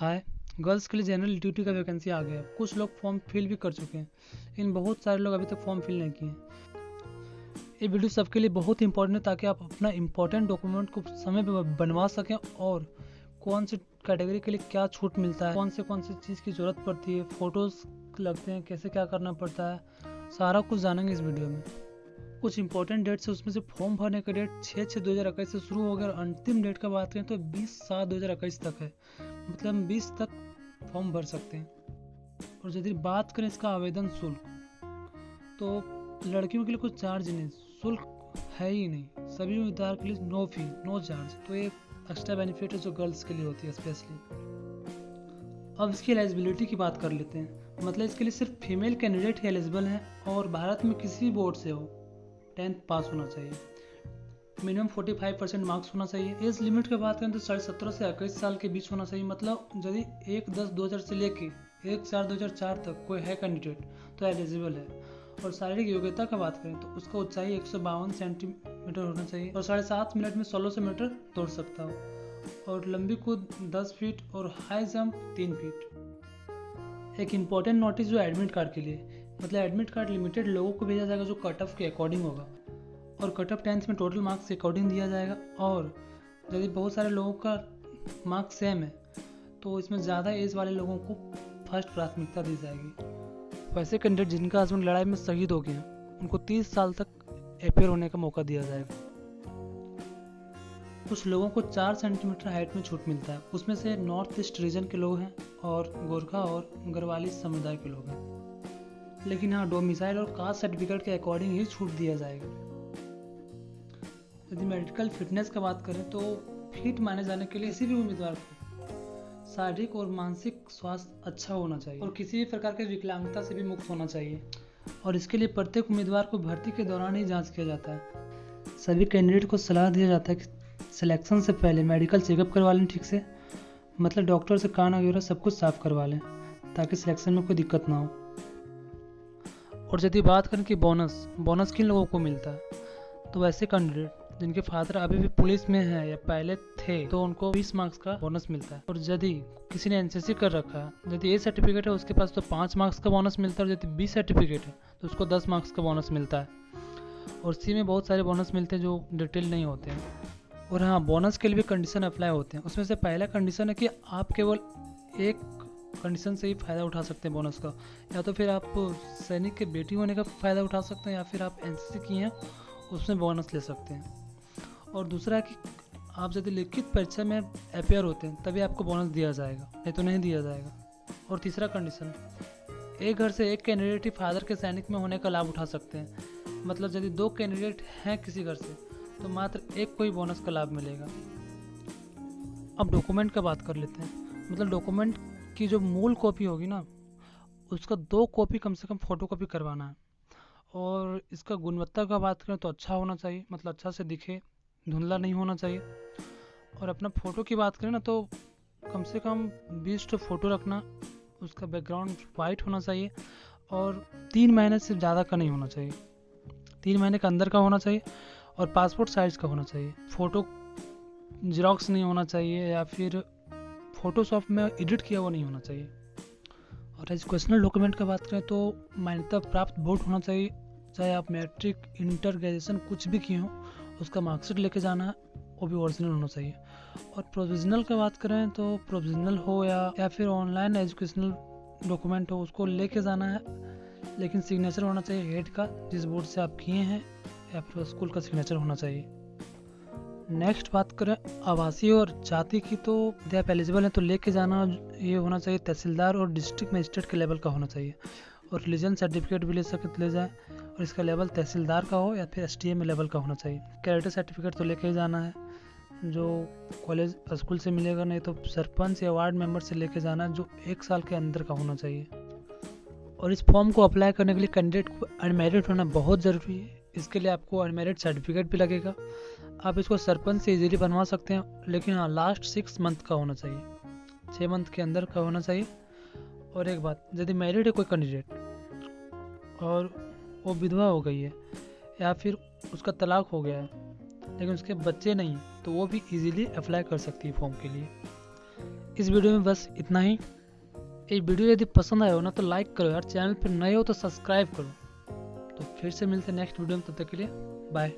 हाय। Girls के लिए general duty का वैकेंसी आ गया है। कुछ लोग फॉर्म फिल भी कर चुके हैं, लेकिन बहुत सारे लोग अभी तक फॉर्म फिल नहीं किए। ये वीडियो सबके लिए बहुत इंपॉर्टेंट है ताकि आप अपना इंपॉर्टेंट डॉक्यूमेंट को समय पे बनवा सकें और कौन सी कैटेगरी के लिए क्या छूट मिलता है, कौन सी चीज़ की ज़रूरत पड़ती है, फ़ोटोज़ लगते हैं, कैसे क्या करना पड़ता है, सारा कुछ जानेंगे इस वीडियो में। कुछ इंपॉर्टेंट डेट्स है, उसमें से फॉर्म भरने का डेट 6/6/2021 से शुरू हो गया और अंतिम डेट का बात करें तो 20/7/2021 तक है। मतलब हम 20 तक फॉर्म भर सकते हैं। और यदि बात करें इसका आवेदन शुल्क, तो लड़कियों के लिए कुछ चार्ज नहीं, शुल्क है ही नहीं। सभी उम्मीदवार के लिए नो फी नो चार्ज। तो ये एक्स्ट्रा बेनिफिट है जो गर्ल्स के लिए होती है स्पेशली। अब इसकी एलिजिबिलिटी की बात कर लेते हैं। मतलब इसके लिए सिर्फ फीमेल कैंडिडेट ही एलिजिबल हैं और भारत में किसी भी बोर्ड से हो 10th पास होना चाहिए। मिनिमम 45% मार्क्स होना चाहिए। एज लिमिट की बात करें तो 17.5 से 21 साल के बीच होना चाहिए। मतलब यदि 1/10/2000 से लेके 1/4/2004 तक कोई है कैंडिडेट तो एलिजिबल है। और शारीरिक योग्यता की बात करें तो उसका ऊंचाई 152 सेंटीमीटर होना चाहिए और 7.5 मिनट में 1600 मीटर दौड़ सकता हो और लंबी कूद 10 फीट और हाई जंप 3 फीट। एक इम्पॉर्टेंट नोटिस जो एडमिट कार्ड के लिए, मतलब एडमिट कार्ड लिमिटेड लोगों को भेजा जाएगा जो कट ऑफ के अकॉर्डिंग होगा और कट ऑफ 10th में टोटल मार्क्स के अकॉर्डिंग दिया जाएगा। और यदि बहुत सारे लोगों का मार्क्स सेम है तो इसमें ज़्यादा एज वाले लोगों को फर्स्ट प्राथमिकता दी जाएगी। वैसे कैंडिडेट जिनका हस्बैंड लड़ाई में शहीद हो गए हैं उनको 30 साल तक अपेयर होने का मौका दिया जाएगा। कुछ लोगों को 4 सेंटीमीटर हाइट में छूट मिलता है, उसमें से नॉर्थ ईस्ट रीजन के लोग हैं और गोरखा और गढ़वाली समुदाय के लोग हैं। लेकिन हाँ, डोमिसाइल और कास्ट सर्टिफिकेट के अकॉर्डिंग ही छूट दिया जाएगा। यदि मेडिकल फिटनेस की बात करें तो फिट माने जाने के लिए किसी भी उम्मीदवार को शारीरिक और मानसिक स्वास्थ्य अच्छा होना चाहिए और किसी भी प्रकार की विकलांगता से भी मुक्त होना चाहिए। और इसके लिए प्रत्येक उम्मीदवार को भर्ती के दौरान ही जांच किया जाता है। सभी कैंडिडेट को सलाह दिया जाता है कि सिलेक्शन से पहले मेडिकल चेकअप करवा लें ठीक से, मतलब डॉक्टर से कान वगैरह सब कुछ साफ करवा लें ताकि सिलेक्शन में कोई दिक्कत ना हो। और यदि बात करें कि बोनस किन लोगों को मिलता है, तो वैसे कैंडिडेट जिनके फादर अभी भी पुलिस में है या पहले थे तो उनको 20 मार्क्स का बोनस मिलता है। और यदि किसी ने एनसीसी कर रखा है, यदि ए सर्टिफिकेट है उसके पास तो 5 मार्क्स का बोनस मिलता है और यदि बी सर्टिफिकेट है तो उसको 10 मार्क्स का बोनस मिलता है। और सी में बहुत सारे बोनस मिलते हैं जो डिटेल नहीं होते हैं। और हाँ, बोनस के लिए भी कंडीशन अप्लाई होते हैं। उसमें से पहला कंडीशन है कि आप केवल एक कंडीशन से ही फ़ायदा उठा सकते हैं बोनस का, या तो फिर आप सैनिक के बेटी होने का फ़ायदा उठा सकते हैं या फिर आप एनसीसी किए हैं उसमें बोनस ले सकते हैं। और दूसरा है कि आप यदि लिखित परीक्षा में अपेयर होते हैं तभी आपको बोनस दिया जाएगा, नहीं तो नहीं दिया जाएगा। और तीसरा कंडीशन, एक घर से एक कैंडिडेट ही फादर के सैनिक में होने का लाभ उठा सकते हैं। मतलब यदि 2 कैंडिडेट हैं किसी घर से तो मात्र एक को ही बोनस का लाभ मिलेगा। अब डॉक्यूमेंट का बात कर लेते हैं। मतलब डॉक्यूमेंट की जो मूल कॉपी होगी ना, उसका 2 कॉपी कम से कम फ़ोटो कॉपी करवाना है। और इसका गुणवत्ता का बात करें तो अच्छा होना चाहिए, मतलब अच्छा से दिखे, धुंधला नहीं होना चाहिए। और अपना फ़ोटो की बात करें ना तो कम से कम 20 फ़ोटो रखना, उसका बैकग्राउंड वाइट होना चाहिए और 3 महीने से ज़्यादा का नहीं होना चाहिए, 3 महीने के अंदर का होना चाहिए और पासपोर्ट साइज़ का होना चाहिए। फ़ोटो जेरॉक्स नहीं होना चाहिए या फिर फ़ोटोशॉप में एडिट किया हुआ नहीं होना चाहिए। और एजुकेशनल डॉक्यूमेंट की बात करें तो मान्यता प्राप्त बोर्ड होना चाहिए, चाहे आप मैट्रिक, इंटर, ग्रेजुएशन कुछ भी किए हों, उसका मार्कशीट लेके जाना है, वो भी ओरिजिनल होना चाहिए। और प्रोविजनल की बात करें तो प्रोविजनल हो या फिर ऑनलाइन एजुकेशनल डॉक्यूमेंट हो, उसको लेके जाना है, लेकिन सिग्नेचर होना चाहिए हेड का, जिस बोर्ड से आप किए हैं, या फिर स्कूल का सिग्नेचर होना चाहिए। नेक्स्ट बात करें आवासीय और जाति की, तो यदि आप एलिजिबल हैं तो लेके जाना ये होना चाहिए तहसीलदार और डिस्ट्रिक्ट मजिस्ट्रेट के लेवल का होना चाहिए। और रिलीजन सर्टिफिकेट भी ले सके तो ले जाएँ और इसका लेवल तहसीलदार का हो या फिर STM लेवल का होना चाहिए। कैरेक्टर सर्टिफिकेट तो लेके ही जाना है, जो कॉलेज स्कूल से मिलेगा, नहीं तो सरपंच या वार्ड मेंबर से लेके जाना है, जो 1 साल के अंदर का होना चाहिए। और इस फॉर्म को अप्लाई करने के लिए कैंडिडेट को अनमैरिड होना बहुत ज़रूरी है। इसके लिए आपको अनमैरिड सर्टिफिकेट भी लगेगा। आप इसको सरपंच से इजीली बनवा सकते हैं, लेकिन हाँ, लास्ट 6 मंथ का होना चाहिए, 6 मंथ के अंदर का होना चाहिए। और एक बात, यदि मैरिड है कोई कैंडिडेट और वो विधवा हो गई है या फिर उसका तलाक हो गया है लेकिन उसके बच्चे नहीं, तो वो भी इजीली अप्लाई कर सकती है फॉर्म के लिए। इस वीडियो में बस इतना ही। ये वीडियो यदि पसंद आया हो ना तो लाइक करो यार, चैनल पर नए हो तो सब्सक्राइब करो। तो फिर से मिलते हैं नेक्स्ट वीडियो में, तब तक के लिए बाय।